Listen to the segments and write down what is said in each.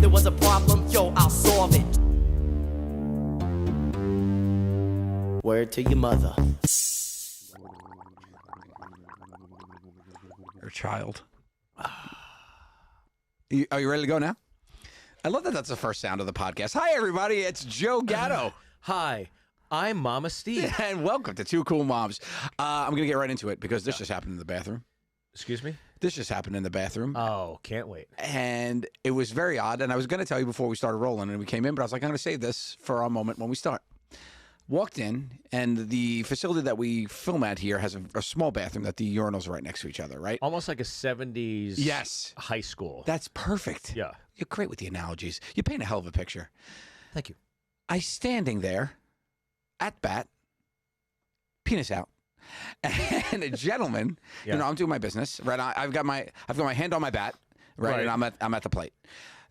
there was a problem, yo, I'll solve it. Word to your mother. Your child. Are you ready to go now? I love that that's the first sound of the podcast. Hi, everybody. It's Joe Gatto. Hi, I'm Mama Steve. And welcome to Two Cool Moms. I'm going to get right into it because this just happened in the bathroom. Excuse me? This just happened in the bathroom. Oh, can't wait. And it was very odd. And I was going to tell you before we started rolling and we came in, but I was like, I'm going to save this for our moment when we start. Walked in, and the facility that we film at here has a small bathroom that the urinals are right next to each other, right? Almost like a 70s Yes. high school. That's perfect. Yeah. You're great with the analogies. You paint a hell of a picture. Thank you. I standing there at bat, penis out, and a gentleman. Yeah. You know, I'm doing my business, right? I've got my hand on my bat, right? Right. And I'm at the plate.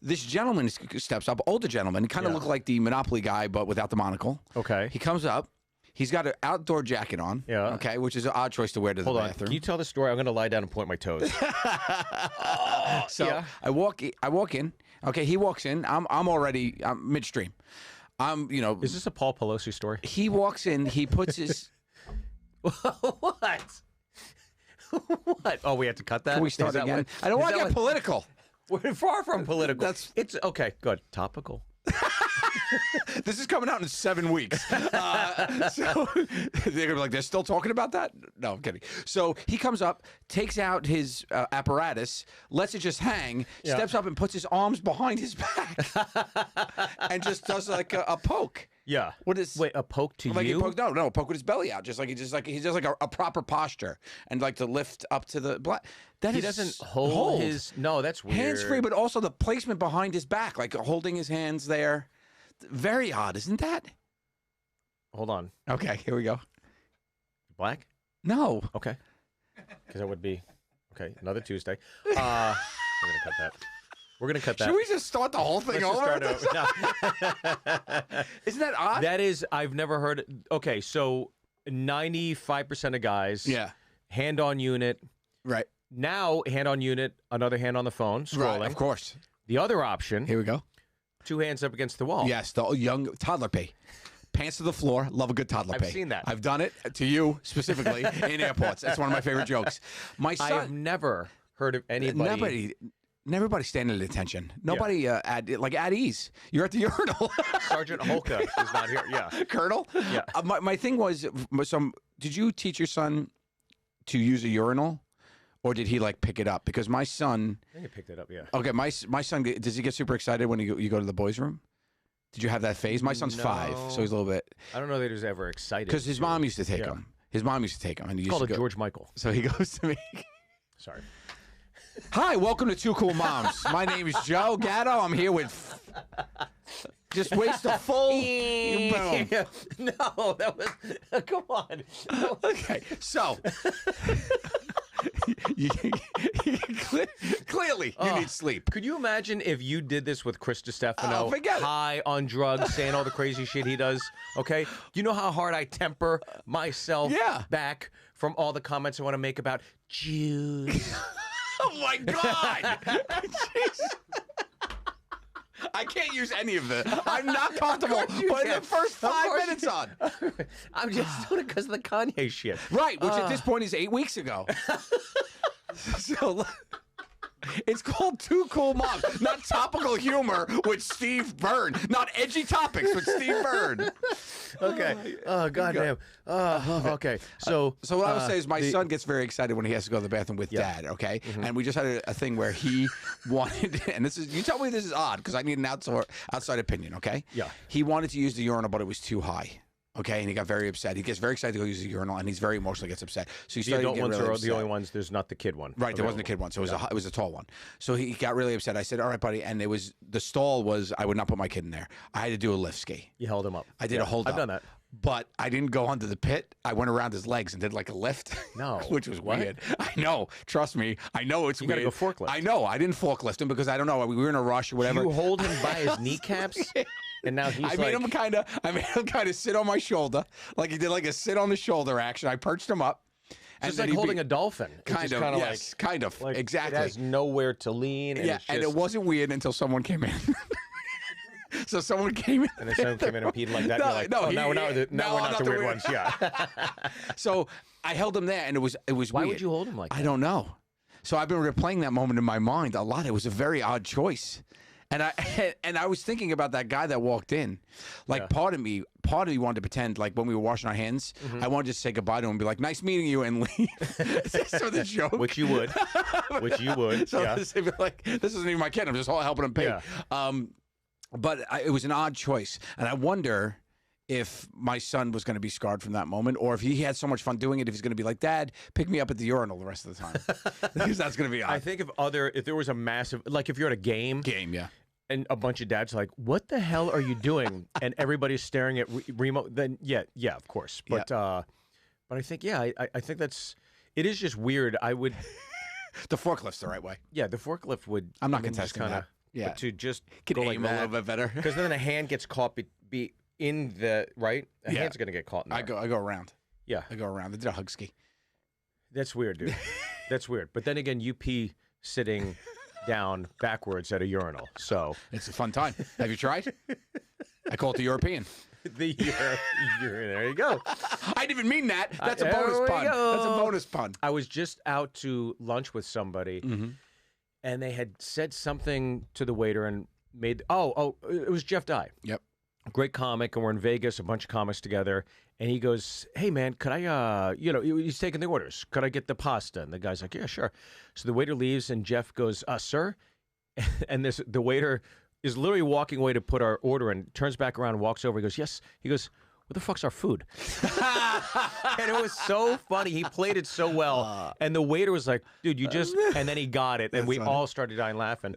This gentleman steps up, older gentleman, kind of looked like the Monopoly guy, but without the monocle. Okay. He comes up. He's got an outdoor jacket on. Yeah. Okay, which is an odd choice to wear to the Hold on. bathroom. Can you tell the story? I'm going to lie down and point my toes. So yeah. I walk in. Okay, he walks in. I'm midstream. Is this a Paul Pelosi story? He walks in. He puts his. What? What? Oh, we have to cut that? Can we start Is that again? what- I don't is want to that get political. We're far from political. It's okay. Good. Topical. This is coming out in 7 weeks. So they're gonna be like, they're still talking about that? No, I'm kidding. So he comes up, takes out his apparatus, lets it just hang, steps up and puts his arms behind his back, and just does like a poke. Yeah. What is a poke to like you? He poked, no, a poke with his belly out, he does like a proper posture and like to lift up to the black. That He is doesn't hold his. No, that's weird. hands free, but also the placement behind his back, like holding his hands there. Very odd, isn't that? Hold on. Okay, here we go. Black? No. Okay. Because that would be okay. Another Tuesday. We're gonna cut that. We're gonna cut that. Should we just start the whole thing Let's over? just start over. No. Isn't that odd? That is. I've never heard it. Okay, so 95% of guys. Yeah. Hand on unit. Right. Now hand on unit. Another hand on the phone. Scrolling. Right. Of course. The other option. Here we go. 2 hands up against the wall. Yes, the young toddler pee. Pants to the floor. Love a good toddler pee. I've seen that. I've done it to you specifically in airports. That's one of my favorite jokes. My son. I have never heard of anybody. Everybody standing at attention. Nobody at ease. You're at the urinal. Sergeant Holka is not here. Yeah. Colonel. Yeah. My thing was, did you teach your son to use a urinal, or did he like pick it up? Because my son. I think he picked it up. Yeah. Okay, my son, does he get super excited when you go to the boys' room? Did you have that phase? My son's 5, so he's a little bit. I don't know that he was ever excited. Because his mom used to take him. His mom used to take him, and he used Called to it go. George Michael. So he goes to me. Sorry. Hi, welcome to Two Cool Moms. My name is Joe Gatto. I'm here with. Just waste a full. Boom. No, that was. Come on. No. Okay, so. Clearly, you need sleep. Could you imagine if you did this with Chris DiStefano, forget it. high on drugs, saying all the crazy shit he does? Okay, you know how hard I temper myself back from all the comments I want to make about Jews. Oh my God! Jeez. I can't use any of this. I'm not comfortable putting the first 5 minutes on. I'm just doing it because of the Kanye shit. Right, which at this point is 8 weeks ago. So it's called Two Cool Moms, not topical humor with Steve Byrne, not edgy topics with Steve Byrne. Okay. Oh, goddamn. Okay. So what I would say is my son gets very excited when he has to go to the bathroom with dad, okay? Mm-hmm. And we just had a thing where he wanted, and this is, you tell me this is odd because I need an outside opinion, okay? Yeah. He wanted to use the urinal, but it was too high. Okay, and he got very upset. He gets very excited to go use the urinal, and he's very emotional. Gets upset. So he the started adult to get ones really are upset. the only ones. There's not the kid one. Right, there wasn't a kid one, so it was a tall one. So he got really upset. I said, "All right, buddy," and the stall was I would not put my kid in there. I had to do a lift ski. You held him up. I did a hold up. I've done that. But I didn't go under the pit. I went around his legs and did like a lift. No. Which was What? weird. I know. Trust me. I know it's You weird. gotta go forklift. I know. I didn't forklift him because I don't know. We were in a rush or whatever. You hold him by his kneecaps, and now he's I made him kind of sit on my shoulder, like he did like a sit on the shoulder action. I perched him up, Just then like he'd holding a dolphin. It's kind just of, kinda yes, kind of, like exactly. It has nowhere to lean. And Yeah, it's and it just- wasn't weird until someone came in. So someone came in. And then someone came in and peed like that. No, you're like, no, oh, he- now we're not, no, we're I'm not the weird ones. Yeah. So I held him there, and it was Why weird. would you hold him like that? I don't know. So I've been replaying that moment in my mind a lot. It was a very odd choice. And I was thinking about that guy that walked in. Like, Yeah. part of me wanted to pretend like when we were washing our hands, I wanted to just say goodbye to him and be like, nice meeting you, and leave. So the joke. Which you would. So Yeah. this, like, this isn't even my kid. I'm just helping him pay. Yeah. But it was an odd choice. And I wonder if my son was going to be scarred from that moment, or if he had so much fun doing it, if he's going to be like, Dad, pick me up at the urinal the rest of the time. Because that's going to be odd. I think if there was a massive, like if you're at a game Yeah. and a bunch of dads are like, what the hell are you doing? And everybody's staring at remote, then yeah, of course. But but I think, I think it is just weird. I would, The forklift's the right way. yeah, the forklift would. I'm not I mean, just contesting that. Yeah. But to just Could go like aim a little bit better. Because then a hand gets caught be in the, right? A Yeah. hand's going to get caught in there. I go around. Yeah. I go around. I did a hug ski. That's weird, dude. That's weird. But then again, you pee sitting down backwards at a urinal. So It's a fun time. Have you tried? I call it the European. the there you go. I didn't even mean that. That's a There bonus we pun. go. That's a bonus pun. I was just out to lunch with somebody, and they had said something to the waiter and made. Oh, it was Jeff Dye. Yep. Great comic, and we're in Vegas, a bunch of comics together. And he goes, "Hey man, could I, he's taking the orders. Could I get the pasta?" And the guy's like, "Yeah, sure." So the waiter leaves, and Jeff goes, "Sir," and the waiter is literally walking away to put our order in, turns back around and walks over. He goes, "Yes." He goes, "What the fuck's our food?" And it was so funny. He played it so well. And the waiter was like, "Dude, you just," and then he got it. And we all started dying laughing.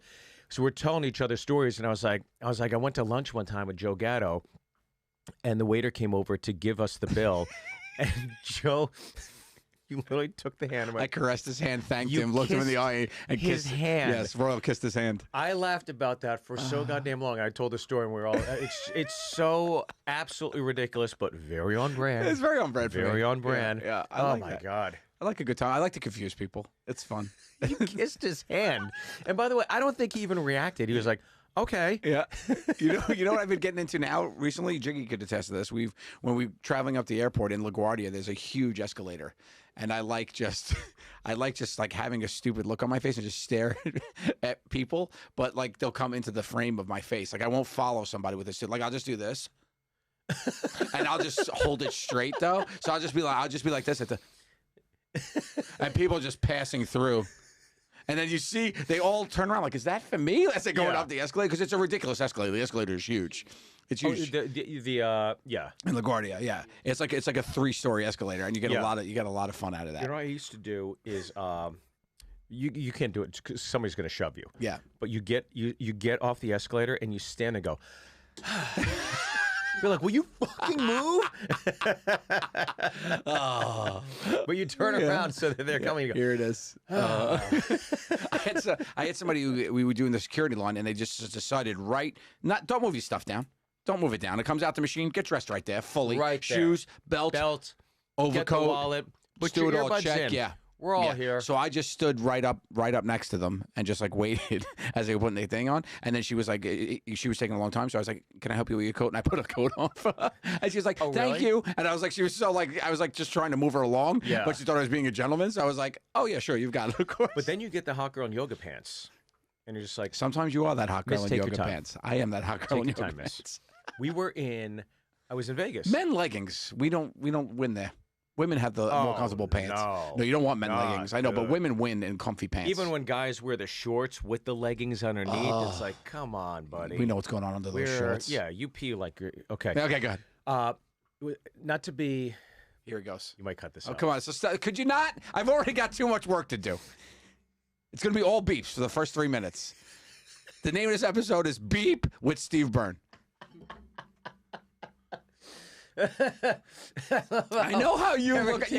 So we're telling each other stories. And I was like, I went to lunch one time with Joe Gatto, and the waiter came over to give us the bill. And Joe, you literally took the hand. And I went, caressed his hand, thanked You him, looked him in the kissed eye, and his kissed hand. Yes, Royal kissed his hand. I laughed about that for so goddamn long. I told the story, and we were all. It's so absolutely ridiculous, but very on brand. It's very on brand for me. Very on brand. Yeah, I oh like my that. god. I like a good time. I like to confuse people. It's fun. You kissed his hand, and by the way, I don't think he even reacted. He was like, "Okay." Yeah. You know what I've been getting into now recently? Jiggy could attest to this. When we're traveling up the airport in LaGuardia, there's a huge escalator. And I like just like having a stupid look on my face and just stare at people, but like they'll come into the frame of my face. Like I won't follow somebody with this. Like I'll just do this. And I'll just hold it straight though. So I'll just be like this at the and people just passing through. And then you see they all turn around like, is that for me? As they're going Yeah. up the escalator, because it's a ridiculous escalator. The escalator is huge. It's huge. Yeah. In LaGuardia, yeah, it's like a 3-story escalator, and you get Yeah. a lot of fun out of that. You know what I used to do is you can't do it because somebody's going to shove you. Yeah, But you get off the escalator and you stand and go. You're like, will you fucking move? But you turn around so that they're coming. You go, here it is. I had somebody who we were doing the security line, and they just decided don't move your stuff down. Don't move it down. It comes out the machine. Get dressed right there, fully. Right there. Shoes, belt, overcoat, get the wallet, put do your it all. earbuds Check. in. Yeah. We're all here. So I just stood right up next to them and just like waited as they were putting their thing on. And then she was like, she was taking a long time. So I was like, can I help you with your coat? And I put a coat on for her. And she was like, thank really? you. And I was like, she was so like, I was like just trying to move her along. Yeah. But she thought I was being a gentleman. So I was like, oh yeah, sure. You've got it, of course. But then you get the hot girl in yoga pants. And you're just like, sometimes you are that hot girl Miss, in take your yoga time. pants. I am that hot girl in Take your yoga time, miss. pants. I was in Vegas. Men leggings. We don't win there. Women have the more comfortable pants. no. You don't want men God, leggings. I know, but dude. women win in comfy pants. Even when guys wear the shorts with the leggings underneath, it's like, come on, buddy. we know what's going on under those shorts. Yeah, you pee like you're okay. Okay, go ahead. Not to be. Here it goes. You might cut this Oh, out. come on. So could you not? I've already got too much work to do. It's going to be all beeps for the first 3 minutes. The name of this episode is Beep with Steve Byrne. I know how you look.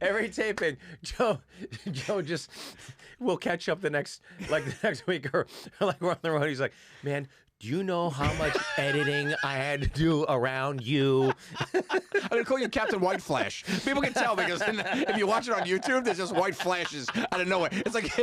Every taping, Joe just we'll catch up the next week or like we're on the road. He's like, man, Do you know how much editing I had to do around you? I'm gonna call you Captain White Flash. People can tell because if you watch it on YouTube, there's just white flashes out of nowhere. It's like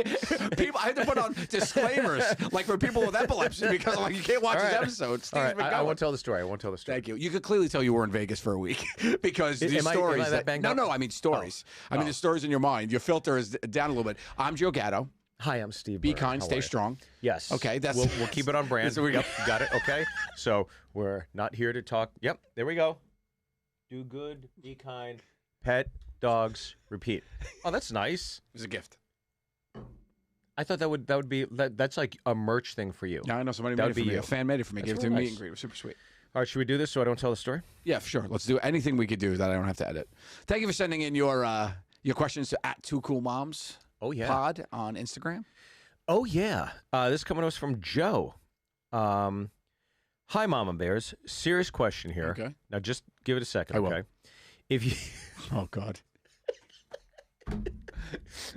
people. I had to put on disclaimers, like for people with epilepsy, because like you can't watch this episode. All right, I won't tell the story. I won't tell the story. Thank you. You could clearly tell you were in Vegas for a week because these stories. Am I that banged no, up? no. I mean stories. I mean the stories in your mind. Your filter is down a little bit. I'm Joe Gatto. Hi, I'm Steve. Be Byrne. kind, How stay are you? strong. Yes. Okay, that's we'll keep it on brand. Yep, got it. Okay. So we're not here to talk. Yep, there we go. Do good, be kind, pet dogs, repeat. Oh, that's nice. It's a gift. I thought that would be that's like a merch thing for you. Yeah, I know somebody That made would it for be me. you. A fan made it for me. That's Gave it to really me nice. and greet. It was super sweet. All right, should we do this so I don't tell the story? Yeah, sure. Let's do anything we could do that I don't have to edit. Thank you for sending in your questions to @2coolmoms. Oh yeah. Pod on Instagram. Oh yeah. This is coming to us from Joe. Hi, Mama Bears. Serious question here. Okay. Now just give it a second. I will. Okay. If you. Oh God.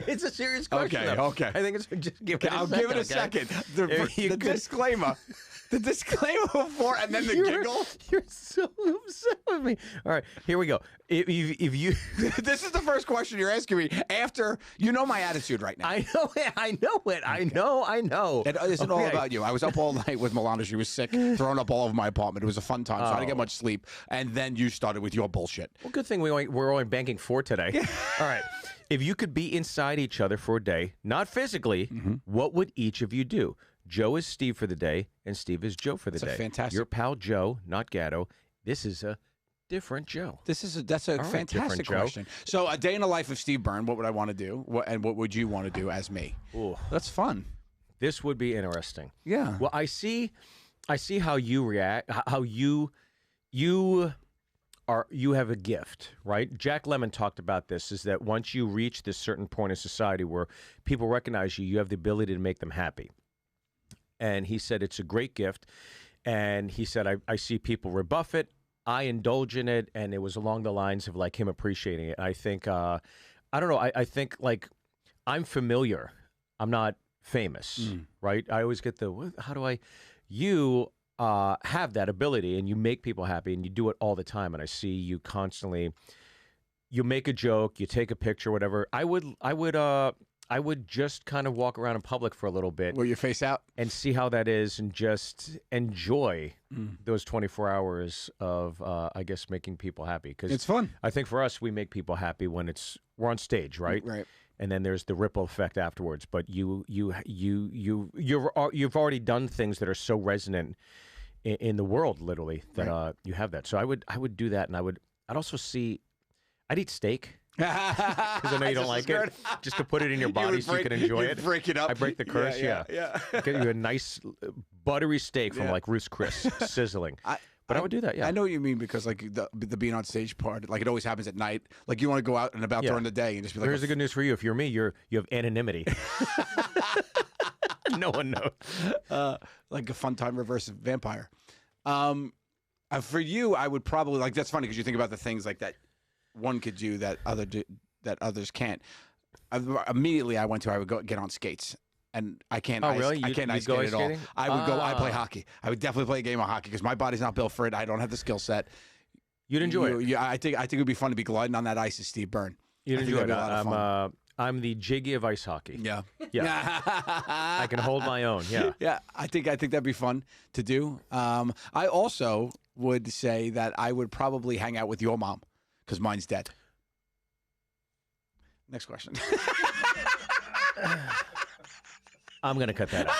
It's a serious question. Okay, though. okay. I think it's just give it. I'll give it a second. The could- disclaimer. The disclaimer before and then the giggle. You're so upset with me. All right, here we go. If you, This is the first question you're asking me after you know my attitude right now. I know it. I know. It isn't all Okay. about you. I was up all night with Milana. She was sick, thrown up all over my apartment. It was a fun time, so I didn't get much sleep. And then you started with your bullshit. Well, good thing we're only banking 4 today. All right. If you could be inside each other for a day, not physically, what would each of you do? Joe is Steve for the day, and Steve is Joe for the That's day. fantastic. Your pal Joe, not Gatto. This is a different Joe. That's a right, fantastic different Joe. question. So, a day in the life of Steve Byrne. What would I want to do? And what would you want to do as me? Ooh, That's fun. this would be interesting. Yeah. Well, I see how you react. How you have a gift, right? Jack Lemmon talked about this. Is that once you reach this certain point in society where people recognize you, you have the ability to make them happy. And he said it's a great gift. And he said I see people rebuff it. I indulge in it, and it was along the lines of like him appreciating it. I think I don't know. I think like I'm familiar. I'm not famous, right? I always get how do I? You have that ability, and you make people happy, and you do it all the time. And I see you constantly. You make a joke, you take a picture, whatever. I would just kind of walk around in public for a little bit Will your face out? and see how that is, and just enjoy those 24 hours of, I guess, making people happy. Because It's fun. I think for us, we make people happy when we're on stage, right? Right. And then there's the ripple effect afterwards. But you've already done things that are so resonant in the world, literally, that you have that. So I would do that, and I'd also I'd eat steak. Because I know you don't like it. Just to put it in your body so you can enjoy it. Break it up. I break the curse, yeah. Get you a nice buttery steak from like Ruth's Chris, sizzling. But I would do that, yeah. I know what you mean because like the being on stage part, like it always happens at night. Like you want to go out and about during the day and just be like. Here's the good news for you. If you're me, you have anonymity. No one knows. Like a fun time reverse vampire. For you, I would probably like. That's funny because you think about the things like that one could do that others can't. Immediately, I would go get on skates. And I can't. Oh, really? I can't You'd ice go skate ice at all. skating? I would go. I play hockey. I would definitely play a game of hockey because my body's not built for it. I don't have the skill set. You'd enjoy it. Yeah, I think it would be fun to be gliding on that ice as Steve Byrne. You'd I think enjoy that'd it. be a lot of fun. I'm the Jiggy of ice hockey. Yeah. Yeah. I can hold my own. Yeah. Yeah, I think that'd be fun to do. I also would say that I would probably hang out with your mom because mine's dead. Next question. I'm going to cut that out.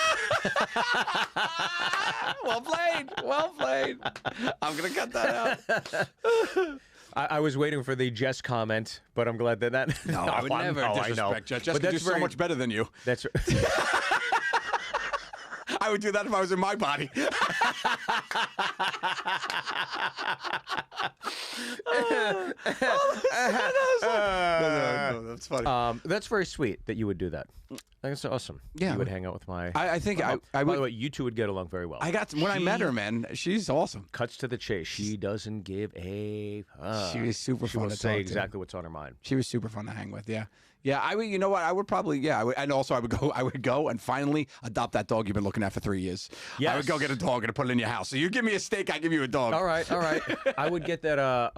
Well played. Well played. I'm going to cut that out. I was waiting for the Jess comment, but I'm glad that No, I would never disrespect Jess. Jess could do so much better than you. That's I would do that if I was in my body. No, that's funny. that's very sweet that you would do that. I think it's awesome. Yeah. You would hang out with my... I think I By would. the way, you two would get along very well. When I met her, man, she's awesome. Cuts to the chase. She doesn't give a fuck. She was super She fun will to say talk to. exactly what's on her mind. She was super fun to hang with. Yeah, Yeah, I would. You know what? I would probably. Yeah, I would, and also I would go. I would go and finally adopt that dog you've been looking at for 3 years. I would go get a dog and put it in your house. So you give me a steak, I give you a dog. All right. I would get that.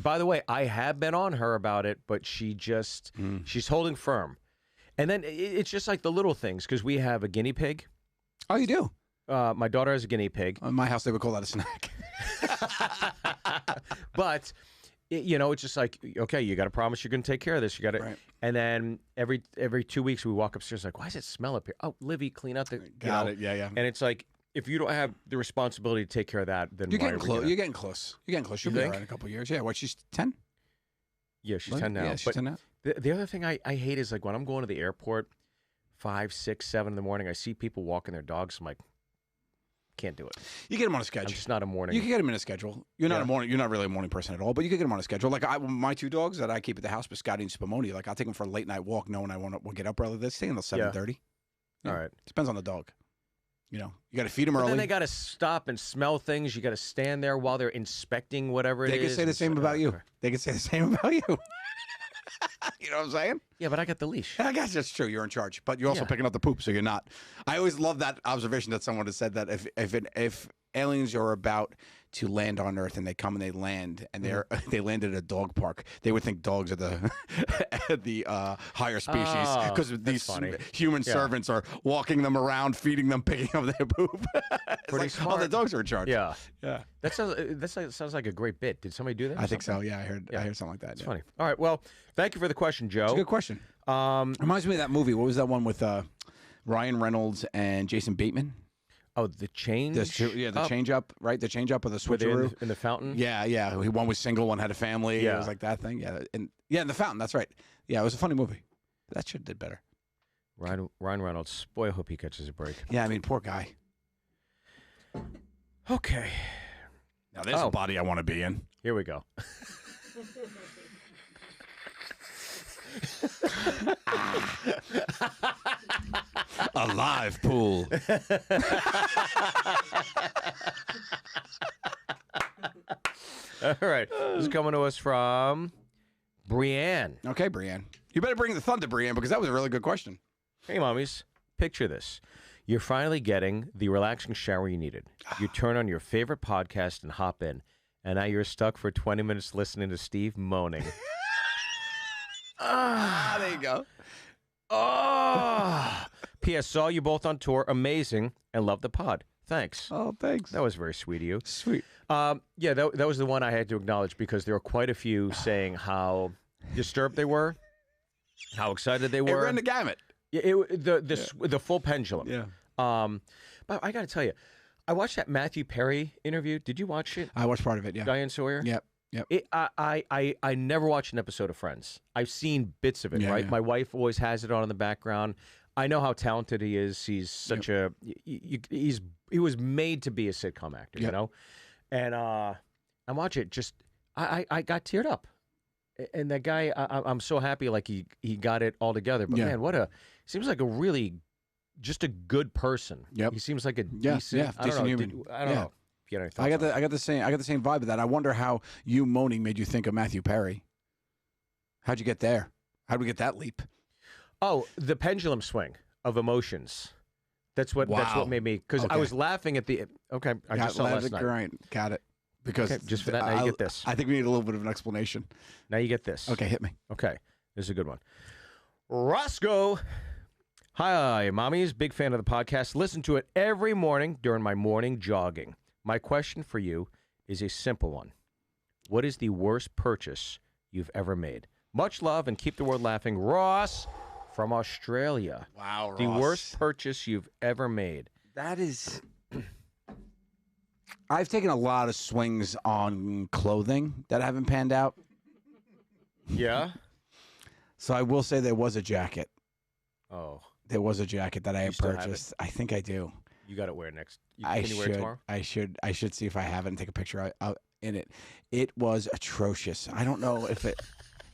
By the way, I have been on her about it, but she's holding firm. And then it's just like the little things because we have a guinea pig. Oh, you do? My daughter has a guinea pig. In my house, they would call that a snack. But. It's just like, okay, you got to promise you're going to take care of this. You got to, Right. And then every 2 weeks we walk upstairs like, why does it smell up here? Oh, Livy, clean up the. Got it. Yeah. And it's like, if you don't have the responsibility to take care of that, then You're why getting are we close. gonna- You're getting close. You're getting close. She'll be all right in a couple of years. Yeah. What? She's 10. Yeah, she's 10 now. Yeah, she's But 10 now. the other thing I hate is like when I'm going to the airport, 5, 6, 7 in the morning, I see people walking their dogs. I'm like, can't do it. You get them on a I'm schedule. just not a morning. You can get them in a schedule. You're not Yeah. a morning. You're not really a morning person at all. But you can get them on a schedule. Like my 2 dogs that I keep at the house, Biscotti and Spumoni. Like I'll take them for a late night walk, knowing I will get up early. They stay until 7:30. All right. Depends on the dog. You got to feed them But early. then they got to stop and smell things. You got to stand there while they're inspecting whatever it is. They can say the and same so- about you. okay. They can say the same about you. You know what I'm saying? Yeah, but I got the leash. I guess that's true. You're in charge, but you're also Yeah. picking up the poop, so you're not. I always love that observation that someone has said that if aliens are about to land on Earth and they come and they land and they land at a dog park, they would think dogs are the the higher species Oh, because that's these funny. human Yeah. servants are walking them around, feeding them, picking up their poop. It's Pretty like, Oh, smart. the dogs are in charge. Yeah. yeah. That sounds like a great bit. Did somebody do that? or I think so. something? Yeah, I heard something like that. It's yeah. funny. All right. Well, thank you for the question, It's a Joe. good question. Reminds me of that movie. What was that one with Ryan Reynolds and Jason Bateman? Oh, the change. The change up, right? The change up of the Were they switcheroo. in the fountain? Yeah. One was single, one had a family. Yeah. It was like that thing. Yeah, in the fountain. That's right. Yeah, it was a funny movie. That shit did better. Ryan Reynolds. Boy, I hope he catches a break. Yeah, I mean, poor guy. Okay. Now there's a body I want to be in. Here we go. A live pool. All right. This is coming to us from Brienne. Okay, Brienne. You better bring the thunder, Brienne, because that was a really good question. Hey, mommies. Picture this. You're finally getting the relaxing shower you needed. You turn on your favorite podcast and hop in. And now you're stuck for 20 minutes listening to Steve moaning. There you go. Oh. P.S. Saw you both on tour. Amazing. And love the pod. Thanks. Oh, thanks. That was very sweet of you. Sweet. Yeah, that was the one I had to acknowledge because there were quite a few saying how disturbed they were, how excited they It were. ran the gamut. Yeah, the full pendulum. Yeah. But I got to tell you, I watched that Matthew Perry interview. Did you watch it? I watched part of it, yeah. Diane Sawyer. Yep. I never watched an episode of Friends. I've seen bits of it. Yeah, Right. yeah. My wife always has it on in the background. I know how talented he is. He's such he was made to be a sitcom actor. You Yep. know. And I watch it. Just I got teared up. And that guy, I'm so happy. Like he got it all together. But Yeah. man, seems like a really just a good person. Yep. He seems like a Yeah, decent. yeah, I don't decent know. human. I don't Yeah. know. If you had any I got thoughts on the same vibe of that. I wonder how you moaning made you think of Matthew Perry. How'd you get there? How'd we get that leap? Oh, the pendulum swing of emotions. That's what Wow. made me because I Okay. was laughing at the. Okay, I just saw last night. Right. Got it. Because Okay, just for that, now you get this. I think we need a little bit of an explanation. Now you get this. Okay, hit me. Okay, this is a good one. Roscoe. Hi, mommies. Big fan of the podcast. Listen to it every morning during my morning jogging. My question for you is a simple one. What is the worst purchase you've ever made? Much love and keep the world laughing. Ross from Australia. Wow, Ross. The worst purchase you've ever made. That is. I've taken a lot of swings on clothing that haven't panned out. Yeah? So I will say there was a jacket. Oh, There was a jacket that I had still have it? purchased. I think I do. you got to wear it next. I Can you wear it tomorrow? I should see if I have it and take a picture out in it. It was atrocious. I don't know if it.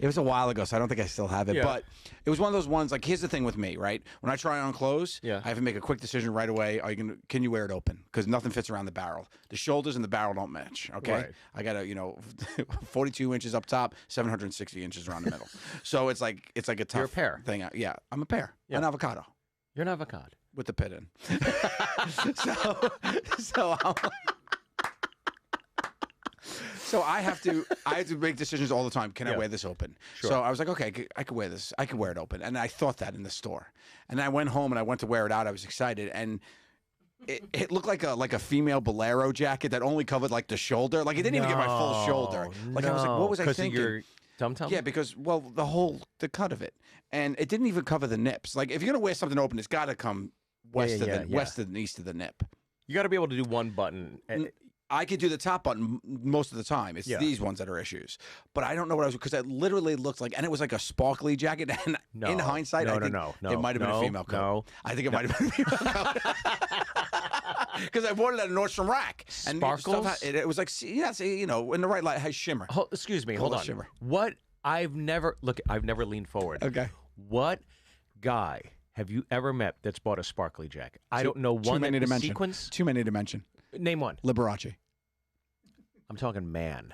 It was a while ago, so I don't think I still have it. Yeah. But it was one of those ones. Like, here's the thing with me, right? When I try on clothes, Yeah. I have to make a quick decision right away. Can you wear it open? Because nothing fits around the barrel. The shoulders and the barrel don't match. Okay, Right. I got 42 inches up top, 760 inches around the middle. So it's like a tough You're a pear. thing. Yeah, I'm a pear. Yeah. An avocado You're an avocado. with the pit in. so I'm like, so I have to make decisions all the time. Can I Yeah. wear this open? Sure. So I was like, okay, I could wear this. I could wear it open. And I thought that in the store. And I went home and I went to wear it out. I was excited. And it looked like a female bolero jacket that only covered like the shoulder. Like it didn't even get my full shoulder. Like I was like, what was I thinking? Because of your tum-tum? Yeah, because the cut of it. And it didn't even cover the nips. Like if you're gonna wear something open, it's gotta come west and east of the nip. You got to be able to do one button. I could do the top button most of the time. It's these ones that are issues. But I don't know what I was, because it literally looked like, and it was like a sparkly jacket. And in hindsight, I think it might have been a female coat. No. I think it might have been a female coat. Because I bought it at a Nordstrom rack. And Sparkles? it was like, in the right light, it has shimmer. Excuse me, hold on. Shimmer. What I've never leaned forward. Okay. What guy have you ever met that's bought a sparkly jacket? I don't know Too one many that to mention. sequence. Too many to mention. Name one. Liberace. I'm talking man.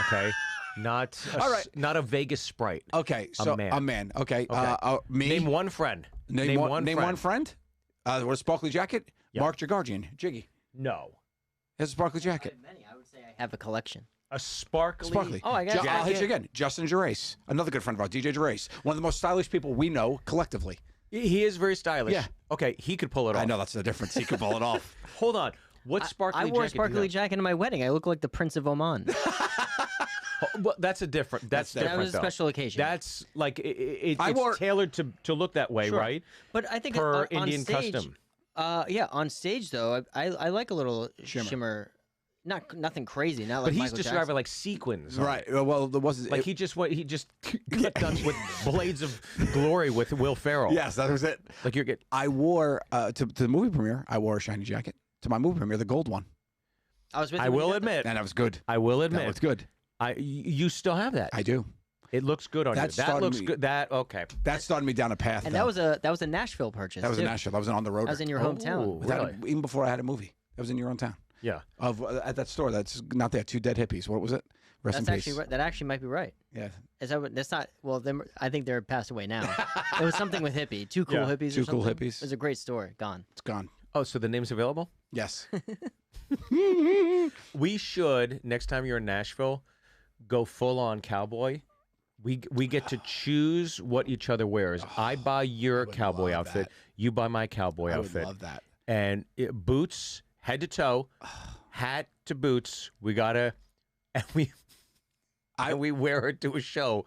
Okay, not All right. not a Vegas Sprite. Okay, so a man. Okay. Okay. Me. Name one friend. Name one friend. With a sparkly jacket. Yeah. Mark Jagargian. Jiggy. No. Has a sparkly jacket. Many. I would say I have a collection. A sparkly. Sparkly. Oh, I got I'll hit you jacket. again. Justin Gervais, another good friend of ours, DJ Gervais, one of the most stylish people we know collectively. He is very stylish. Yeah. Okay, he could pull it off. I know that's the difference. He could pull it off. Hold on. What sparkly I wore a jacket do you sparkly have? jacket in my wedding. I look like the Prince of Oman. Well, that's a different. That's That different. That was a though. special occasion. That's like it's I wore- tailored to look that way, Sure. right? But I think Per on Indian stage, custom. Yeah, on stage though, I like a little shimmer. Nothing crazy. Not like But he's Michael describing Jackson. like sequins. on Right. it. Well, there wasn't. Like he just got done with Blades of Glory with Will Ferrell. Yes, that was it. Like you're getting. I wore to the movie premiere. I wore a shiny jacket to my movie premiere, the gold one, I was with you I when you will got that. admit. and that was good. I will That admit. looked good. You still have that. I do. It looks good on That you. That started looks me- good. That okay. That started me down a path. And though. that was a Nashville purchase. that was too. in Nashville. That was on the road. That was in your hometown. Oh, really? Even before I had a movie. That was in your own town. Yeah. At that store that's not there. Two dead hippies. What was it? Rest That's in actually peace. right. That actually might be right. Yeah. Is that what? That's not. Well, I think they're passed away now. It was something with hippie. Two cool Yeah. hippies. Two or cool something. hippies. It was a great story. Gone. It's gone. Oh, so the name's available? Yes. We should next time you're in Nashville, go full on cowboy. We get to choose what each other wears. I buy your cowboy love outfit. that. You buy my cowboy I would outfit. love that. And boots, head to toe, hat to boots. We gotta, and we wear it to a show,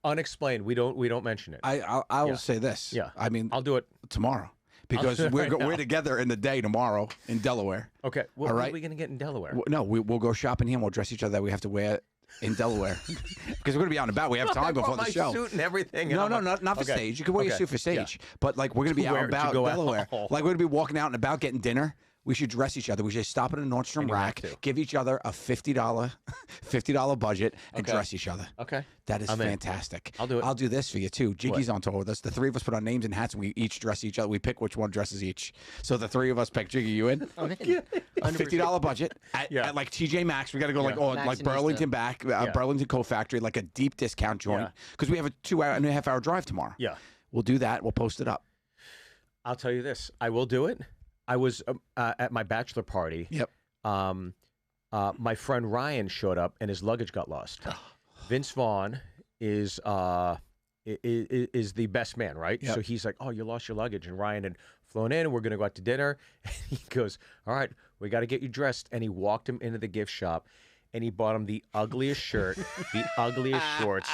unexplained. We don't mention it. I will say this. Yeah. I mean, I'll do it. tomorrow because do it right now. we're together in the day tomorrow in Delaware. Okay. Well, All what right. are we gonna get in Delaware? No, we'll go shopping here and we'll dress each other that we have to wear in Delaware because we're gonna be out and about. We have time I before brought the my show. suit and everything. and No, I'm no, like, not for okay. stage. You can wear your Okay. suit for Yeah. stage, but like we're gonna be out Where and to about go out. Delaware. Like we're gonna be walking out and about getting dinner. We should dress each other. We should stop at a Nordstrom And you have rack, to. give each other a $50 budget, and Okay. dress each other. Okay. That is I'm in. fantastic. I'll do it. I'll do this for you too. Jiggy's on tour with us. The three of us put our names in hats and we each dress each other. We pick which one dresses each. So the three of us pick Jiggy. You in? I'm in. A $50 budget at, Yeah. at like TJ Maxx. We got to go like Maxxinista. Burlington back, Burlington Co Factory, like a deep discount joint Yeah. because we have a 2.5 hour drive tomorrow. Yeah. We'll do that. We'll post it up. I'll tell you this. I will do it. I was at my bachelor party. Yep. My friend Ryan showed up and his luggage got lost. Vince Vaughn is the best man, right? Yep. So he's like, "Oh, you lost your luggage," and Ryan had flown in. We're gonna go out to dinner. And he goes, "All right, we got to get you dressed." And he walked him into the gift shop, and he bought him the ugliest shirt, the ugliest shorts,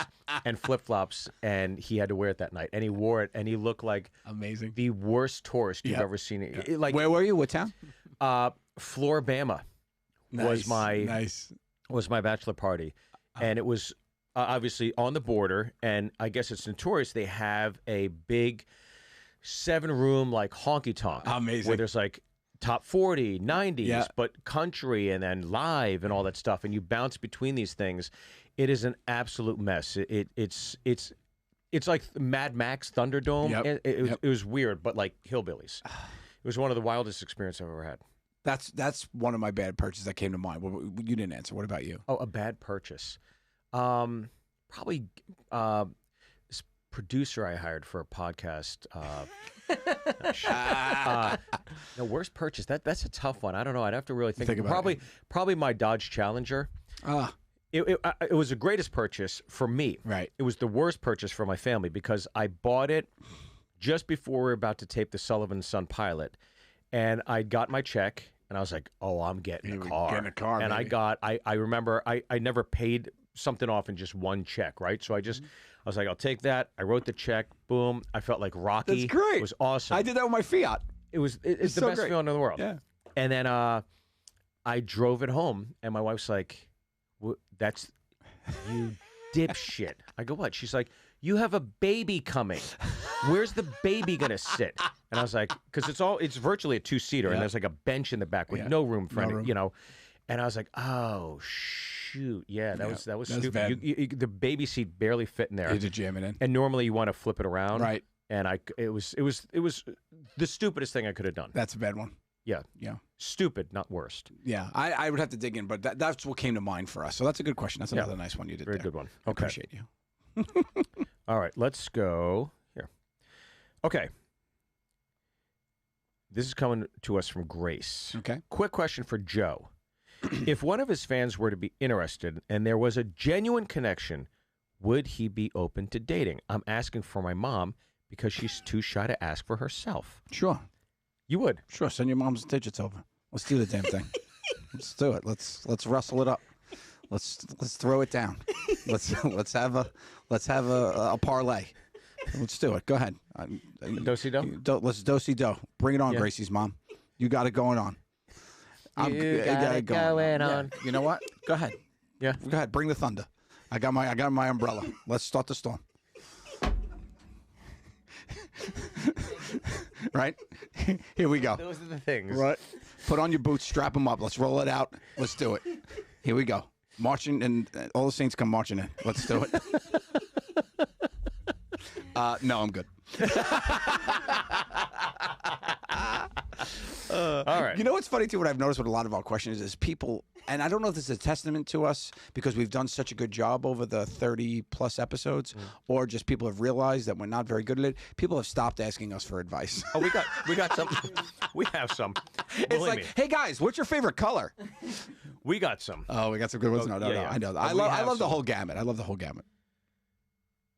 and flip flops, and he had to wear it that night. And he wore it, and he looked like Amazing. the worst tourist you've Yep. ever seen. Like Where were you? What town? Floribama was my bachelor party, and it was obviously on the border. And I guess it's notorious they have a big 7-room like honky tonk, Amazing. where there's like top 40, 90s, Yeah. but country and then live and all that stuff, and you bounce between these things. It is an absolute mess. It's like Mad Max Thunderdome. Yep. It was weird, but like hillbillies. It was one of the wildest experiences I've ever had. That's one of my bad purchases that came to mind. You didn't answer. What about you? Oh, a bad purchase. Probably this producer I hired for a podcast. No, worst purchase. That's a tough one. I don't know. I'd have to really think about it. Probably my Dodge Challenger. It was the greatest purchase for me. Right. It was the worst purchase for my family because I bought it just before we were about to tape the Sullivan and Son pilot, and I got my check, and I was like, "Oh, I'm getting a car." Getting a car, and baby. I remember I never paid something off in just one check, right? So I was like, I'll take that. I wrote the check. Boom. I felt like Rocky. That's great. It was awesome. I did that with my Fiat. It's the so best great. feeling in the world. Yeah. And then I drove it home, and my wife's like, "That's you dipshit." I go, "What?" She's like, "You have a baby coming. Where's the baby gonna sit?" And I was like, "Because it's virtually a 2-seater, and there's like a bench in the back with no room for any, you know." And I was like, "Oh shoot, yeah, that was that's stupid. bad. The baby seat barely fit in there, You had to jam it in. and normally you want to flip it around, Right. And it was the stupidest thing I could have done. That's a bad one. Yeah, Yeah. stupid, not worst. Yeah. I would have to dig in, but that's what came to mind for us. So that's a good question. That's another nice one you did Very there. good one. I Okay. appreciate you. All right, let's go here. Okay. This is coming to us from Grace. Okay. Quick question for Joe. If one of his fans were to be interested and there was a genuine connection, would he be open to dating? I'm asking for my mom because she's too shy to ask for herself. Sure. You would? Sure. Send your mom's digits over. Let's do the damn thing. Let's do it. Let's wrestle it up. Let's throw it down. Let's have a parlay. Let's do it. Go ahead. Do-si-do? Let's do-si-do. Bring it on, Yeah. Gracie's mom. You got it going on. You got it going Yeah. on. You know what? Go ahead. Yeah. Go ahead. Bring the thunder. I got my umbrella. Let's start the storm. Right? Here we go. Those are the things. Right. Put on your boots, strap them up. Let's roll it out. Let's do it. Here we go. Marching, and all the saints come marching in. Let's do it. No, I'm good. All right. You know what's funny too? What I've noticed with a lot of our questions is people, and I don't know if this is a testament to us because we've done such a good job over the 30 plus episodes, or just people have realized that we're not very good at it. People have stopped asking us for advice. Oh, we got some. We have some. It's Believe like, me. hey guys, what's your favorite color? We got some. Oh, we got some good ones. No, yeah. I know. But I we love have the some. whole gamut. I love the whole gamut.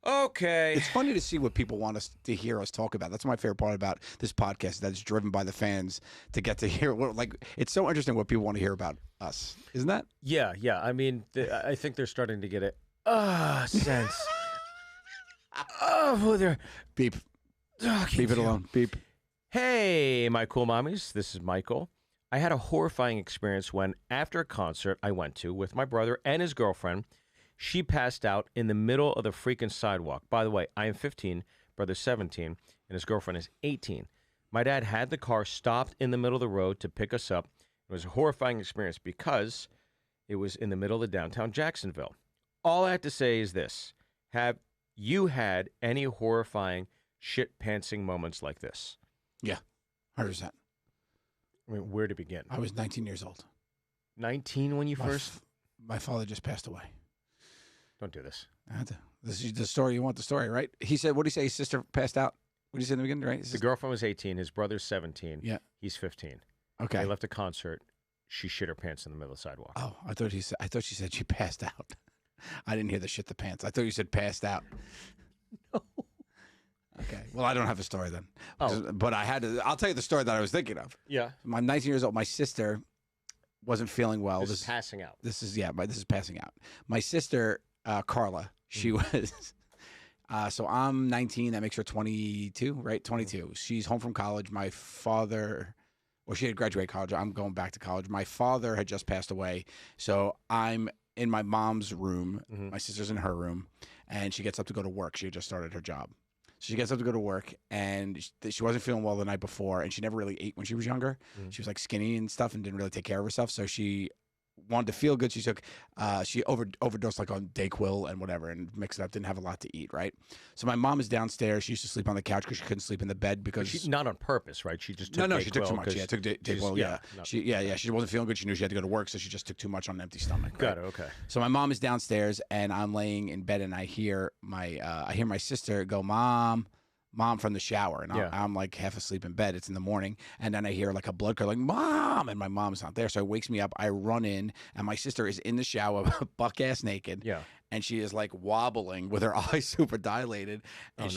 Okay. It's funny to see what people want us to hear us talk about. That's my favorite part about this podcast. That it's driven by the fans to get to hear. It's so interesting what people want to hear about us, isn't that? Yeah. I mean, I think they're starting to get it. Sense. Oh, they're Beep. talking Leave it to. alone. Beep. Hey, my cool mommies. This is Michael. I had a horrifying experience when, after a concert I went to with my brother and his girlfriend, she passed out in the middle of the freaking sidewalk. By the way, I am 15, brother's 17, and his girlfriend is 18. My dad had the car stopped in the middle of the road to pick us up. It was a horrifying experience because it was in the middle of downtown Jacksonville. All I have to say is this. Have you had any horrifying shit-pantsing moments like this? Yeah. 100%. I mean, where to begin? I was 19 years old. 19 when you first? My father just passed away. Don't do this. This is the story. You want the story, right? He said, what did he say? His sister passed out. What did he say in the beginning, right? The girlfriend was 18. His brother's 17. Yeah. He's 15. Okay. They left a concert. She shit her pants in the middle of the sidewalk. Oh, I thought she said she passed out. I didn't hear the shit the pants. I thought you said passed out. No. Okay. Well, I don't have a story then. Oh. But I'll tell you the story that I was thinking of. Yeah. I'm 19 years old. My sister wasn't feeling well. This is passing out. This is passing out. My sister, Carla, she was. So I'm 19. That makes her 22, right? 22. She's home from college. My father, well, she had graduated college. I'm going back to college. My father had just passed away. So I'm in my mom's room. My sister's in her room. And she gets up to go to work. She had just started her job. So she gets up to go to work, and she wasn't feeling well the night before, and she never really ate when she was younger. She was like skinny and stuff and didn't really take care of herself. So she wanted to feel good. She took, overdosed like on Dayquil and whatever and mixed it up. Didn't have a lot to eat, right? So my mom is downstairs. She used to sleep on the couch because she couldn't sleep in the bed because She, not on purpose, right? She just took no, she took too much. 'cause Yeah, took Dayquil. yeah, Yeah, no. She wasn't feeling good. She knew she had to go to work, so she just took too much on an empty stomach. Right? Got it. Okay. So my mom is downstairs, and I'm laying in bed, and I hear my sister go, Mom, from the shower, and I'm like half asleep in bed. It's in the morning, and then I hear like a blood curdle, like Mom, and my mom's not there, so it wakes me up. I run in, and my sister is in the shower, buck ass naked. Yeah. And she is like wobbling with her eyes super dilated, and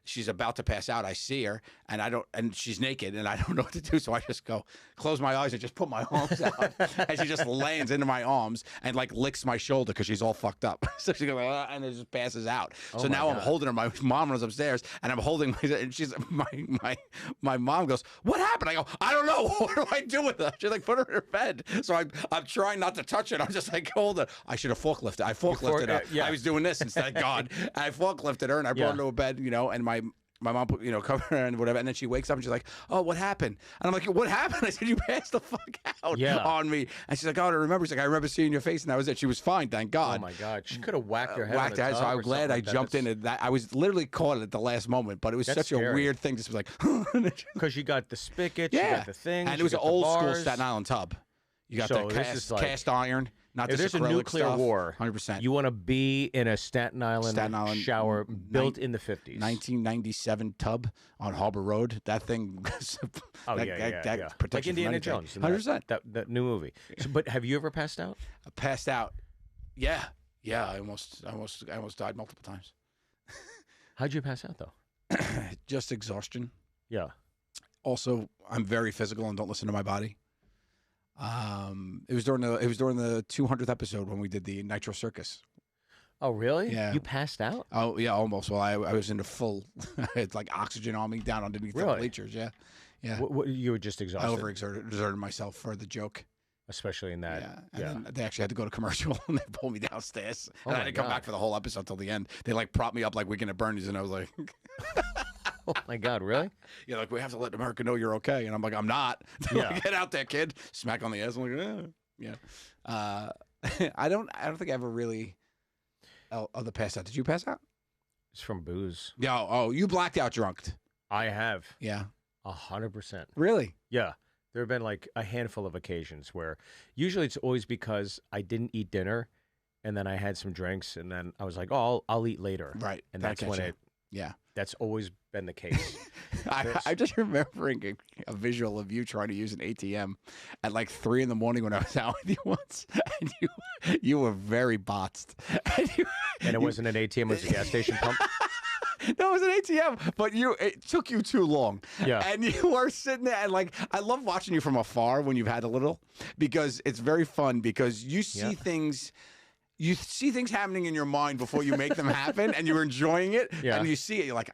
she's about to pass out. I see her, and she's naked, and I don't know what to do, so I just go close my eyes and just put my arms out, and she just lands into my arms and like licks my shoulder because she's all fucked up. So she goes and it just passes out. So now I'm holding her. My mom runs upstairs, and I'm holding and she's my mom goes, "What happened?" I go, "I don't know. What do I do with her?" She's like, "Put her in her bed." So I'm trying not to touch it. I'm just like, hold her. I should have forklifted. I forklifted her. Yeah. I was doing this instead. God, I forklifted her and I brought her to a bed, and my mom put, covered her and whatever. And then she wakes up and she's like, "Oh, what happened?" And I'm like, "What happened?" I said, "You passed the fuck out on me." And she's like, "Oh, I remember." She's like, "I remember seeing your face," and that was it. She was fine, thank God. Oh my God, she could have whacked her head. Whacked her head. So I'm glad I jumped in. I was literally caught at the last moment, but it was such a weird thing. Just like, because you got the spigot, you got the thing, and it was an old school Staten Island tub. You got the cast iron. Not if this there's a nuclear stuff, war, 100%. You want to be in a Staten Island shower built in the 50s. 1997 tub on Harbor Road. That thing. That protects like you from Indiana anything. Jones. 100%. That new movie. So, but have you ever passed out? I passed out. Yeah. I almost died multiple times. How'd you pass out though? Just exhaustion. Yeah. Also, I'm very physical and don't listen to my body. It was during the 200th episode when we did the Nitro Circus. Oh, really? Yeah. You passed out? Oh, yeah, almost. Well, I was in the full, it's like oxygen on me down underneath the bleachers. Yeah. You were just exhausted. I overexerted myself for the joke. Especially in that. Yeah. And then they actually had to go to commercial and they pulled me downstairs. And I didn't come back for the whole episode till the end. They like propped me up like Weekend at Bernie's, and I was like, oh my God, really? Yeah, like, we have to let America know you're okay. And I'm like, I'm not. Like, get out there, kid. Smack on the ass. I'm like, yeah. I don't think I ever really other passed out. Did you pass out? It's from booze. Yeah. Oh, you blacked out drunk. I have. Yeah. 100%. Really? Yeah. There have been like a handful of occasions where usually it's always because I didn't eat dinner and then I had some drinks and then I was like, oh, I'll eat later. Right. And that's when that's always been the case. I'm just remembering a visual of you trying to use an ATM at like 3 a.m. when I was out with you once, and you were very botsed. And it wasn't an ATM; it was a gas station pump. No, it was an ATM, but it took you too long. Yeah. And you were sitting there, and like, I love watching you from afar when you've had a little, because it's very fun because you see things. You see things happening in your mind before you make them happen, and you're enjoying it, and you see it. You're like,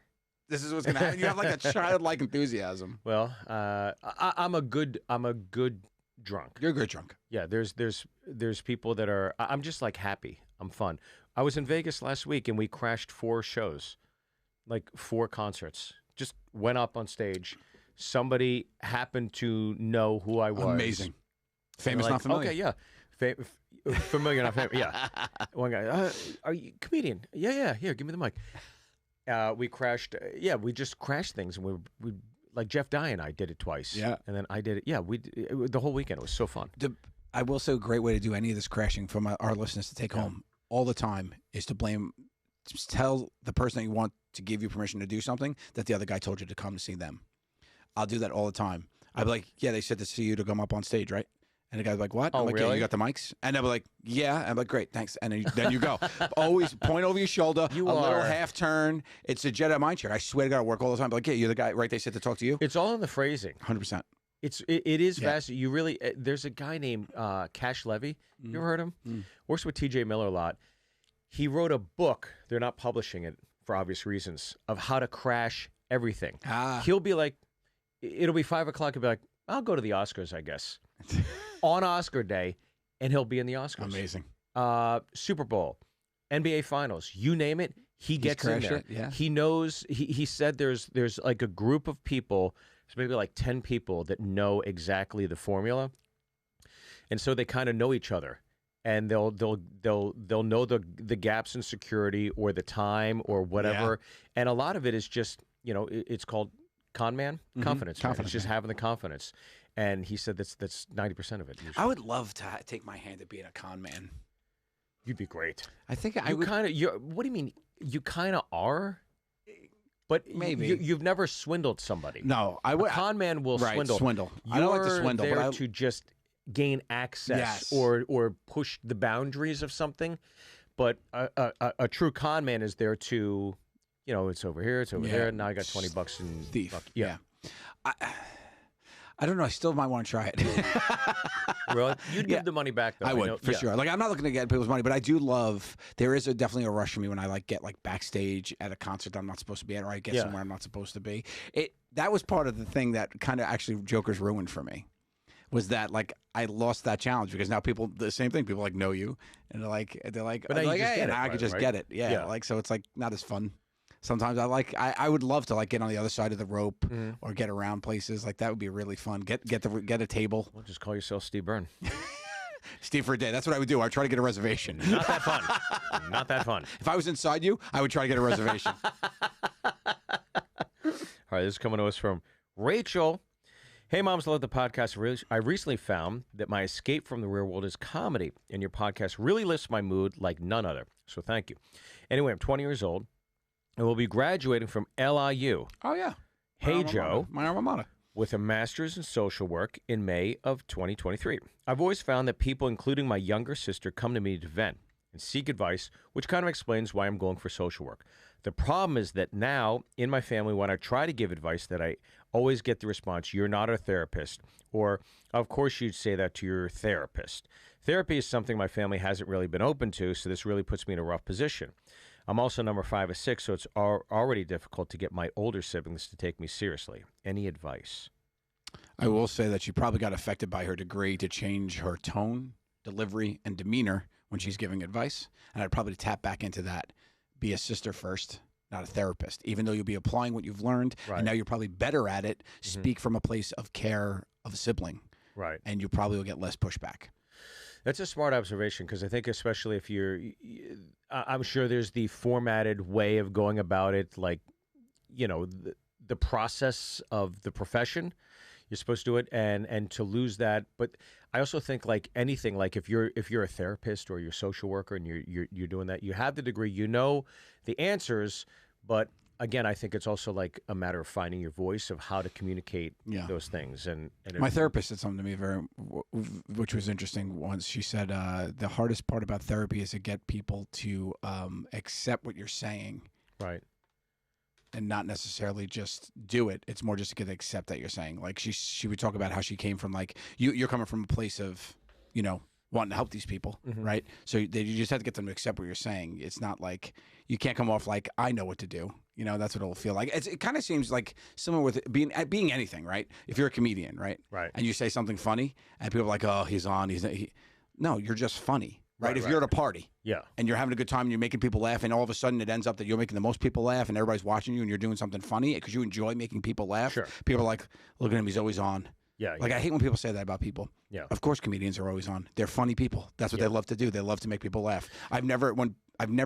this is what's going to happen. You have like a childlike enthusiasm. Well, I'm a good drunk. You're a good drunk. Yeah, there's people that are. I'm just like happy. I'm fun. I was in Vegas last week, and we crashed 4 shows, like 4 concerts. Just went up on stage. Somebody happened to know who I was. Amazing. Famous, like, not familiar. Okay, yeah. Familiar, not familiar. Yeah. One guy, are you a comedian? Yeah. Here, give me the mic. We crashed. We just crashed things, and we like Jeff Dye and I did it twice. Yeah, and then I did it. Yeah, the whole weekend. It was so fun. I will say a great way to do any of this crashing from our listeners to take home all the time is to blame. Just tell the person that you want to give you permission to do something that the other guy told you to come to see them. I'll do that all the time. I'll be like, yeah, they said to see you to come up on stage, right? And the guy's like, what? Oh, I'm like, really? yeah, you got the mics? And they'll be like, yeah. I'm like, great, thanks. And then you go. Always point over your shoulder, little half turn. It's a Jedi mind trick. I swear to God, I work all the time. Like, yeah, you're the guy, right? They said to talk to you. It's all in the phrasing. 100%. It is fast. You really, there's a guy named Cash Levy. You ever heard him? Works with T.J. Miller a lot. He wrote a book. They're not publishing it for obvious reasons of how to crash everything. He'll be like, it'll be 5 o'clock. He'll be like, I'll go to the Oscars, I guess. On Oscar day, and he'll be in the Oscars. Amazing. Super Bowl, NBA Finals, you name it, he gets in crashed there. it, yeah. He knows. He said there's like a group of people. There's maybe like 10 people that know exactly the formula, and so they kind of know each other, and they'll know the gaps in security or the time or whatever. And a lot of it is just it's called con man confidence. Right? It's just having the confidence. And he said that's 90% of it. Usually. I would love to take my hand at being a con man. You'd be great. I think I You would. kind of. What do you mean? You kind of are, but Maybe. you've never swindled somebody. No, I would. A con man will Right, swindle. swindle. I don't like to swindle, You're but there I- to just gain access Yes. or push the boundaries of something. But a true con man is there to, it's over here, it's over there. Now I got $20 in Thief. Yeah. I don't know. I still might want to try it. Really? You'd give the money back though. I would know. for sure. Like I'm not looking to get people's money, but I do love. There is definitely a rush for me when I get backstage at a concert that I'm not supposed to be at, or I get somewhere I'm not supposed to be. That was part of the thing that kind of actually Joker's ruined for me. Was that I lost that challenge because now people the same thing. People know you and they're like But now you hey, just get and it, I could just right? get it. Yeah. So it's not as fun. Sometimes I would love to get on the other side of the rope or get around places. That would be really fun. Get a table. Well, just call yourself Steve Byrne. Steve for a day. That's what I would do. I'd try to get a reservation. Not that fun. Not that fun. If I was inside you, I would try to get a reservation. All right, this is coming to us from Rachel. Hey, moms, love the podcast. I recently found that my escape from the real world is comedy, and your podcast really lifts my mood like none other. So thank you. Anyway, I'm 20 years old, and will be graduating from LIU. Oh, yeah. Hey, Joe. My alma mater. With a master's in social work in May of 2023. I've always found that people, including my younger sister, come to me to vent and seek advice, which kind of explains why I'm going for social work. The problem is that now, in my family, when I try to give advice, that I always get the response, "You're not a therapist," or "Of course you'd say that to your therapist." Therapy is something my family hasn't really been open to, so this really puts me in a rough position. I'm also number 5 of 6, so it's already difficult to get my older siblings to take me seriously. Any advice? I will say that she probably got affected by her degree to change her tone, delivery, and demeanor when she's giving advice. And I'd probably tap back into that. Be a sister first, not a therapist. Even though you'll be applying what you've learned, Right. and now you're probably better at it, speak from a place of care of a sibling. Right. And you probably will get less pushback. That's a smart observation because I think especially if I'm sure there's the formatted way of going about it, the process of the profession. You're supposed to do it, and to lose that. But I also think anything, if you're a therapist or you're a social worker and you're doing that, you have the degree, the answers, but again, I think it's also a matter of finding your voice of how to communicate those things. And My therapist said something to me which was interesting once. She said, the hardest part about therapy is to get people to accept what you're saying. Right. And not necessarily just do it. It's more just to get to accept that you're saying. She would talk about how she came from you're coming from a place of, wanting to help these people, right? So you just have to get them to accept what you're saying. It's not you can't come off I know what to do. That's what it'll feel like. It kind of seems similar with being anything, right? If you're a comedian, right? Right. And you say something funny, and people are oh, he's on. No, you're just funny. Right? If you're at a party and you're having a good time and you're making people laugh and all of a sudden it ends up that you're making the most people laugh and everybody's watching you and you're doing something funny because you enjoy making people laugh, Sure. people are look at him, he's always on. Yeah. I hate when people say that about people. Yeah. Of course comedians are always on. They're funny people. That's what they love to do. They love to make people laugh. I've never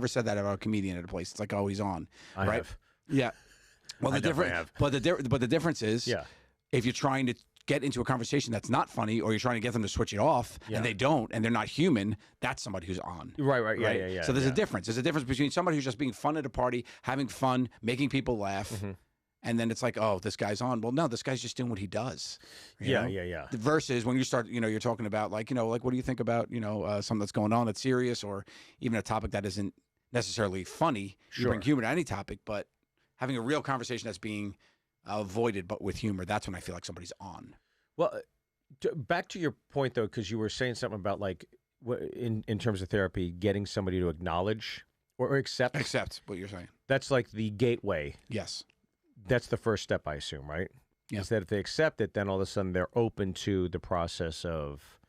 said that about a comedian at a place. It's oh, he's on. I right? have. Yeah. Well, I the definitely difference have. but the difference is if you're trying to get into a conversation that's not funny, or you're trying to get them to switch it off, and they don't, and they're not human, that's somebody who's on. Right. Yeah. So there's a difference. There's a difference between somebody who's just being fun at a party, having fun, making people laugh, and then it's oh, this guy's on. Well, no, this guy's just doing what he does. You know? Yeah. Versus when you start, you're talking about what do you think about, something that's going on that's serious, or even a topic that isn't necessarily funny. You bring humor to any topic, but having a real conversation that's being avoided, but with humor, that's when I feel like somebody's on. Well, back to your point, though, because you were saying something about, in terms of therapy, getting somebody to acknowledge or accept. Accept what you're saying. That's the gateway. Yes. That's the first step, I assume, right? Yeah. Is that if they accept it, then all of a sudden they're open to the process of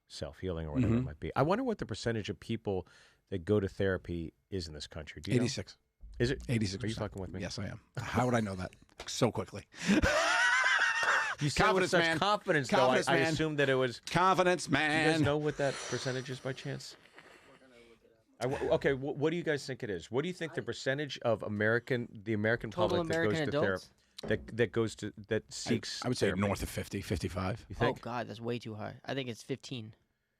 self-healing or whatever it might be. I wonder what the percentage of people that go to therapy is in this country. Do you know? 86. Is it? 86%. Are you fucking with me? Yes, I am. How would I know that so quickly? You said it with Confidence, such man. confidence, Confidence, though. I man. assumed that it was. Confidence, Do you guys man. know what that percentage is by chance? Okay, what do you guys think it is? What do you think the percentage of the American Total public American that goes to adults? that seeks? I would say therapy? north of 50, 55. You Oh think? God, that's way too high. I think it's 15%.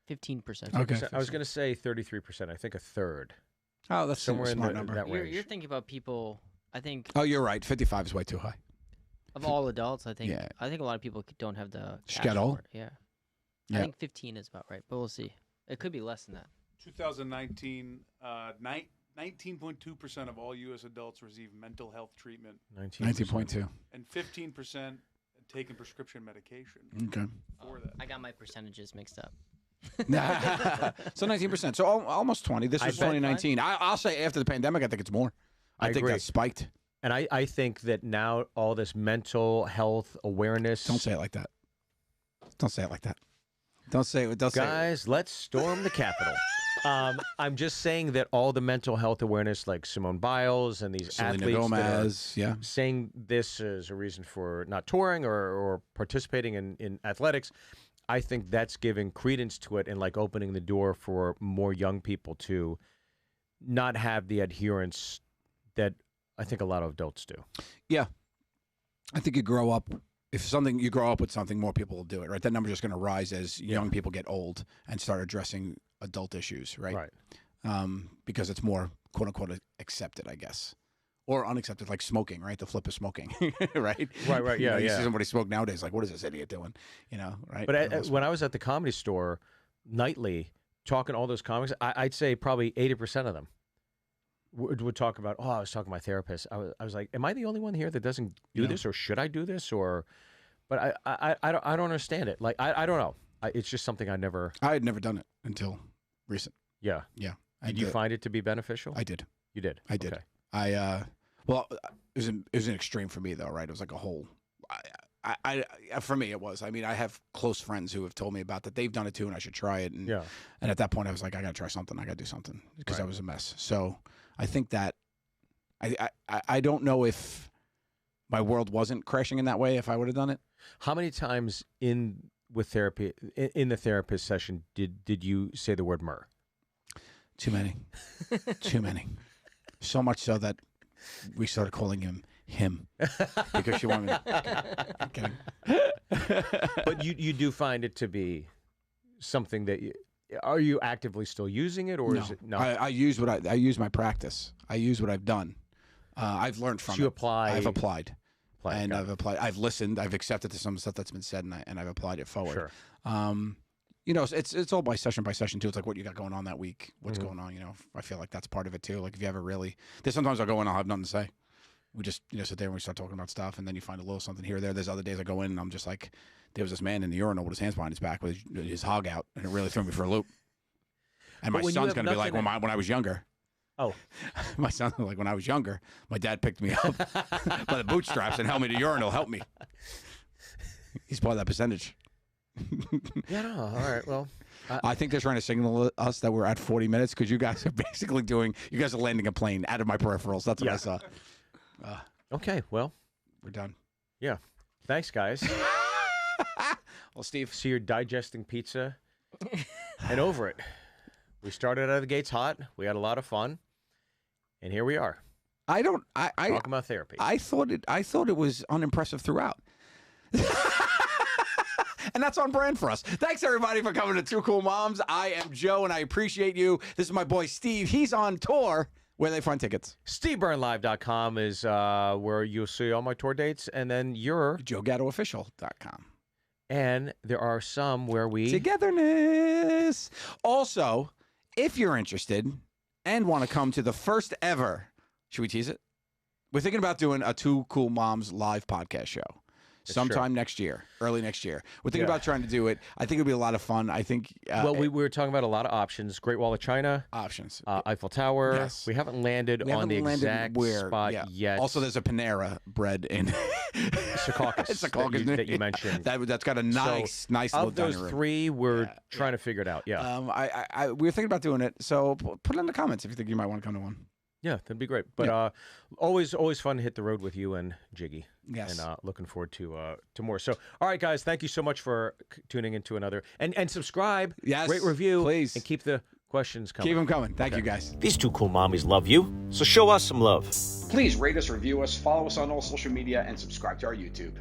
Okay. I was going to say 33%. I think a third. Oh, that's Somewhere a in smart the- number. that You're range. thinking about people. I think Oh, you're right. 55 is way too high. of all adults, I think Yeah. I think a lot of people don't have the cash Schedule? for it. Yeah. Yeah. I think 15 is about right, but we'll see. It could be less than that. 2019, 19.2% of all U.S. adults receive mental health treatment, 19.2. and 15% taking prescription medication Okay. for that. I got my percentages mixed up. So 19%. So almost 20. This I was bet- 2019. I'll say after the pandemic, I think it's more. I think agree. that spiked. And I think that now all this mental health awareness. Don't say it like that. Don't say it like that. Don't say it. Don't say it. Guys, let's storm the Capitol. I'm just saying that all the mental health awareness, like Simone Biles and these Selena athletes that are Gomez. Yeah. saying this as a reason for not touring or participating in athletics, I think that's giving credence to it and like opening the door for more young people to not have the adherence that I think a lot of adults do. Yeah. I think you grow up. If you grow up with something, more people will do it, right? That number's just going to rise as young people get old and start addressing adult issues, right? Because it's more quote unquote accepted, I guess, or unaccepted, like smoking, right? The flip of smoking, right? Right. You know, Yeah, you yeah. see somebody smoke nowadays, like, what is this idiot doing? You know, right? But when I was at the Comedy Store nightly talking to all those comics, I'd say probably 80% of them would talk about, I was talking to my therapist. I was like, am I the only one here that doesn't do this, or should I do this? But I don't understand it. Like, I don't know. It's just something I had never done it until recent. Yeah. Yeah. Did you find it to be beneficial? I did. You did? I did. Okay. Well, it was an extreme for me though, right? It was like a whole. For me, it was. I mean, I have close friends who have told me about that. They've done it too, and I should try it. And Yeah. And at that point, I was like, I got to try something. I got to do something because I Right. was a mess. So I think that I don't know if my world wasn't crashing in that way if I would have done it. How many times in the therapist session did you say the word myrrh? Too many. Too many. So much so that we started calling him because she wanted me. I'm kidding. But you do find it to be something that are you actively still using it, or is it no? I use I use my practice. I use what I've done. I've learned from So you it. apply- I've applied. Okay. I've applied. I've listened. I've accepted to some stuff that's been said, and I've applied it forward. Sure. You know, it's all by session too. It's like what you got going on that week, what's going on. You know, I feel like that's part of it too. Like if you ever really, there's sometimes I'll go in, I'll have nothing to say. We just sit there and we start talking about stuff, and then you find a little something here or there. There's other days I go in and I'm just like, there was this man in the urinal with his hands behind his back with his hog out, and it really threw me for a loop. And But my when you son's have gonna be like, when nothing I was younger. Oh, My son, like when I was younger, my dad picked me up by the bootstraps and held me to urinal, help me. He's part of that percentage. yeah. No. All right. Well, I think they're trying to signal us that we're at 40 minutes because you guys are basically you guys are landing a plane out of my peripherals. That's what Yeah. I saw. okay. Well, We're done. yeah. Thanks, guys. Well, Steve. See, you're digesting pizza and over it. We started out of the gates hot. We had a lot of fun, and here we are I talking about therapy. thought it was unimpressive throughout. And that's on brand for us. Thanks, everybody, for coming to Two Cool Moms. I am Joe, and I appreciate you. This is my boy, Steve. He's on tour. Where they find tickets? SteveByrneLive.com is where you'll see all my tour dates, and then JoeGattoOfficial.com. and there are some where we Togetherness. Also, if you're interested and want to come to the first ever, should we tease it? We're thinking about doing a Two Cool Moms live podcast show sometime next year, early next year. We're thinking about trying to do it. I think it'll be a lot of fun. I think. well, we were talking about a lot of options: Great Wall of China, options. Eiffel Tower. Yes. We haven't landed on the exact spot yet. Also, there's a Panera bread in Secaucus, Secaucus that you mentioned. That's got a nice little Of those dining room. three, we're trying to figure it out. Yeah. We were thinking about doing it. So put it in the comments if you think you might want to come to one. Yeah, that'd be great. But always fun to hit the road with you and Jiggy. Yes. And looking forward to more. So, all right, guys, thank you so much for tuning into another. And subscribe. Yes, Rate, review. please. And keep the questions coming. Keep them coming. Thank you, guys. These two cool mommies love you, so show us some love. Please rate us, review us, follow us on all social media, and subscribe to our YouTube.